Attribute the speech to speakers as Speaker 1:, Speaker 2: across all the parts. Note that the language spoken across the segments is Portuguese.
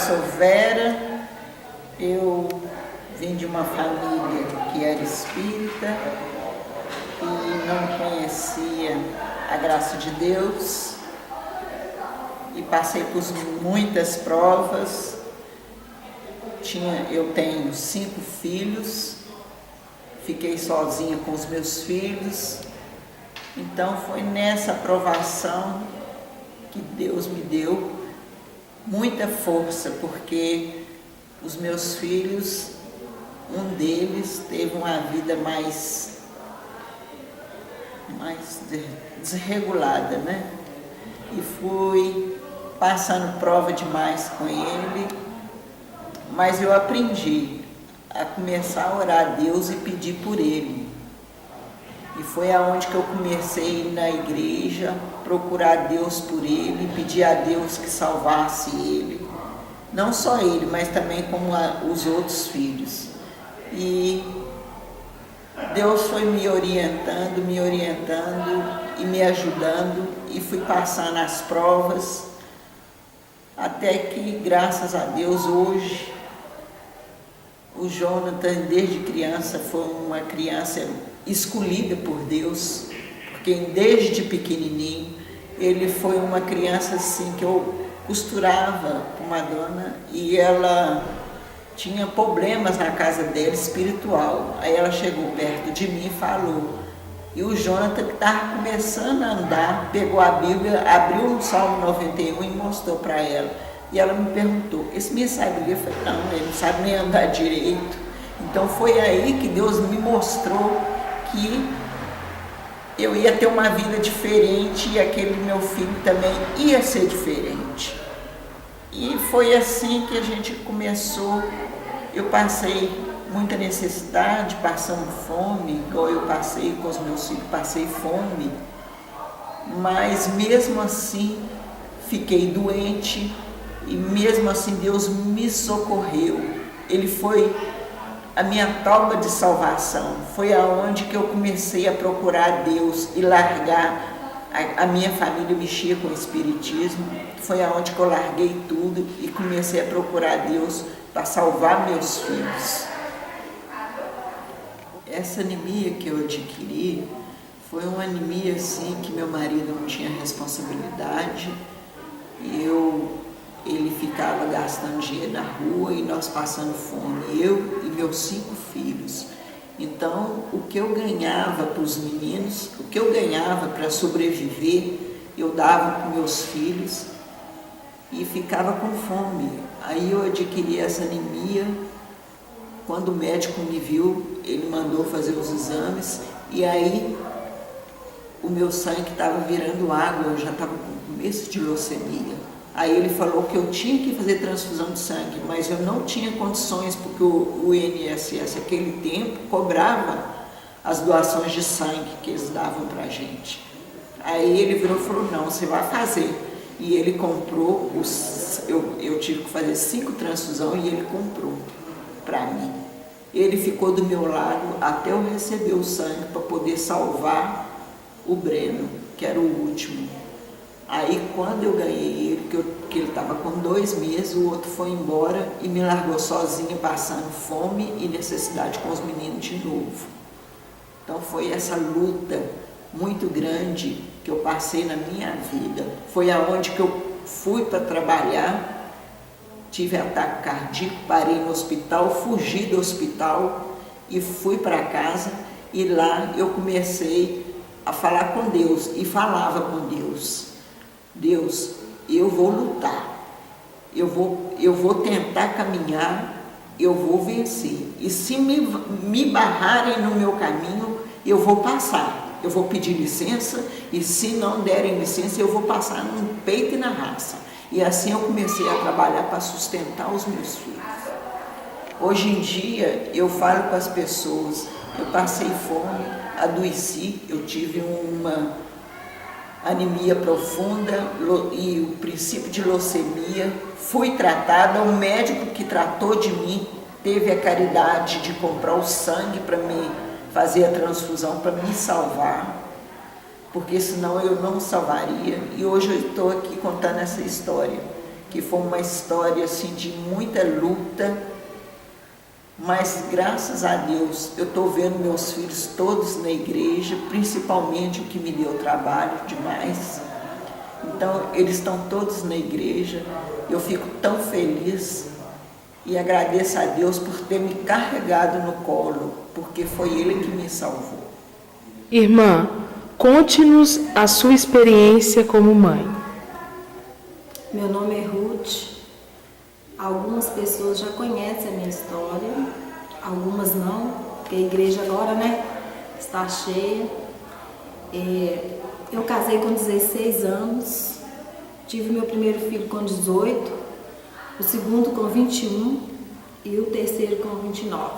Speaker 1: sou Vera, eu vim de uma família que era espírita e não conhecia a graça de Deus e passei por muitas provas. Eu tenho 5 filhos, fiquei sozinha com os meus filhos, então foi nessa provação que Deus me deu muita força, porque os meus filhos, um deles teve uma vida mais desregulada, né? E fui passando prova demais com ele, mas eu aprendi a começar a orar a Deus e pedir por ele. E foi aonde que eu comecei a ir na igreja, procurar a Deus por ele, pedir a Deus que salvasse ele. Não só ele, mas também como os outros filhos. E Deus foi me orientando e me ajudando, e fui passando as provas, até que, graças a Deus, hoje, o Jonathan, desde criança, foi uma criança escolhida por Deus, porque desde pequenininho, ele foi uma criança assim que eu costurava com uma dona e ela tinha problemas na casa dela espiritual. Aí ela chegou perto de mim e falou. E o Jonathan, que estava começando a andar, pegou a Bíblia, abriu o Salmo 91 e mostrou para ela. E ela me perguntou, esse menino sabe ler? Eu falei, não, ele não sabe nem andar direito. Então foi aí que Deus me mostrou que eu ia ter uma vida diferente e aquele meu filho também ia ser diferente. E foi assim que a gente começou. Eu passei muita necessidade, passando fome, igual eu passei com os meus filhos, passei fome. Mas mesmo assim, fiquei doente e mesmo assim Deus me socorreu. Ele foi a minha tábua de salvação. Foi aonde que eu comecei a procurar Deus e largar. A minha família mexia com o espiritismo, foi aonde que eu larguei tudo e comecei a procurar Deus para salvar meus filhos. Essa anemia que eu adquiri foi uma anemia assim que meu marido não tinha responsabilidade. Ele ficava gastando dinheiro na rua e nós passando fome, eu e meus 5 filhos. Então, o que eu ganhava para os meninos, o que eu ganhava para sobreviver, eu dava para meus filhos e ficava com fome. Aí eu adquiri essa anemia. Quando o médico me viu, ele mandou fazer os exames e aí o meu sangue estava virando água, eu já estava com começo de leucemia. Aí ele falou que eu tinha que fazer transfusão de sangue, mas eu não tinha condições, porque o INSS, naquele tempo, cobrava as doações de sangue que eles davam para a gente. Aí ele virou e falou, não, você vai fazer. E ele comprou, eu tive que fazer 5 transfusões e ele comprou para mim. Ele ficou do meu lado até eu receber o sangue para poder salvar o Breno, que era o último. Aí quando eu ganhei ele, que ele estava com 2 meses, o outro foi embora e me largou sozinha, passando fome e necessidade com os meninos de novo. Então foi essa luta muito grande que eu passei na minha vida. Foi aonde que eu fui para trabalhar, tive ataque cardíaco, parei no hospital, fugi do hospital e fui para casa. E lá eu comecei a falar com Deus e falava com Deus. Deus, eu vou lutar, eu vou tentar caminhar, eu vou vencer. E se me barrarem no meu caminho, eu vou passar. Eu vou pedir licença e se não derem licença, eu vou passar no peito e na raça. E assim eu comecei a trabalhar para sustentar os meus filhos. Hoje em dia, eu falo com as pessoas, eu passei fome, adoeci, eu tive uma anemia profunda e o princípio de leucemia, fui tratada, o médico que tratou de mim teve a caridade de comprar o sangue para me fazer a transfusão, para me salvar, porque senão eu não salvaria. E hoje eu estou aqui contando essa história, que foi uma história assim de muita luta, mas graças a Deus eu estou vendo meus filhos todos na igreja, principalmente o que me deu trabalho demais. Então eles estão todos na igreja, eu fico tão feliz e agradeço a Deus por ter me carregado no colo, porque foi Ele que me salvou.
Speaker 2: Irmã, conte-nos a sua experiência como mãe.
Speaker 3: Meu nome é Ruth. Algumas pessoas já conhecem a minha história, algumas não, porque a igreja agora, está cheia. Eu casei com 16 anos, tive meu primeiro filho com 18, o segundo com 21 e o terceiro com 29.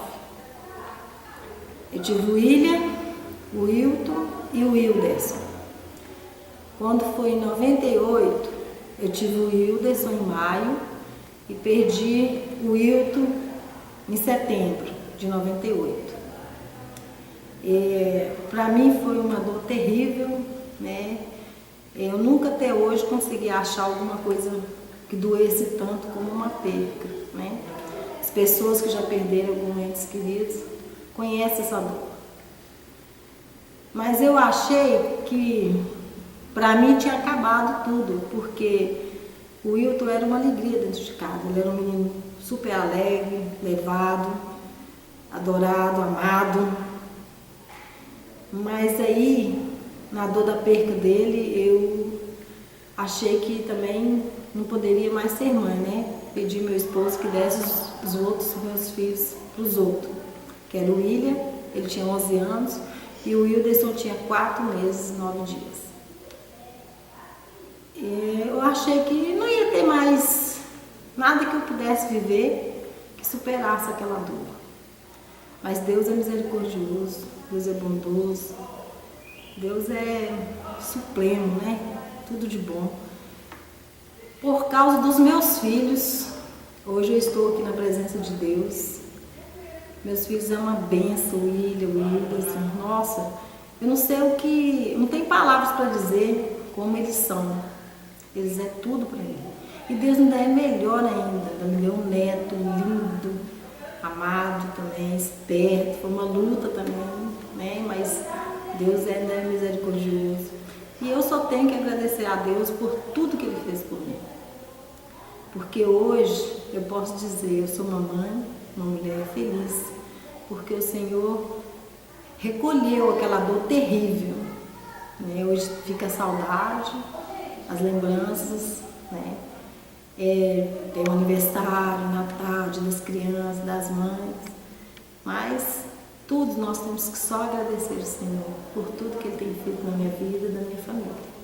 Speaker 3: Eu tive o William, o Wilton e o Wilderson. Quando foi em 98, eu tive o Wilderson em maio e perdi o Wilton em setembro de 98. Para mim foi uma dor terrível, Eu nunca até hoje consegui achar alguma coisa que doesse tanto como uma perca, As pessoas que já perderam alguns entes queridos conhecem essa dor. Mas eu achei que para mim tinha acabado tudo, porque o Wilton era uma alegria dentro de casa. Ele era um menino super alegre, levado, adorado, amado. Mas aí, na dor da perca dele, eu achei que também não poderia mais ser mãe, Pedi meu esposo que desse os outros meus filhos para os outros. Que era o William, ele tinha 11 anos, e o Wilderson tinha 4 meses e 9 dias. Eu achei que não ia ter mais nada que eu pudesse viver que superasse aquela dor. Mas Deus é misericordioso, Deus é bondoso, Deus é supremo, Tudo de bom. Por causa dos meus filhos, hoje eu estou aqui na presença de Deus. Meus filhos é uma bênção, o William, o Wilderson. Nossa, eu não sei não tem palavras para dizer como eles são. Eles é tudo para mim. E Deus ainda é melhor ainda. Me deu um neto lindo, amado também, esperto. Foi uma luta também, Mas Deus ainda é misericordioso. E eu só tenho que agradecer a Deus por tudo que Ele fez por mim. Porque hoje eu posso dizer, eu sou uma mãe, uma mulher feliz, porque o Senhor recolheu aquela dor terrível. Hoje fica a saudade, as lembranças, Tem o aniversário, Natal, Dia das Crianças, das mães, mas tudo nós temos que só agradecer ao Senhor por tudo que Ele tem feito na minha vida e da minha família.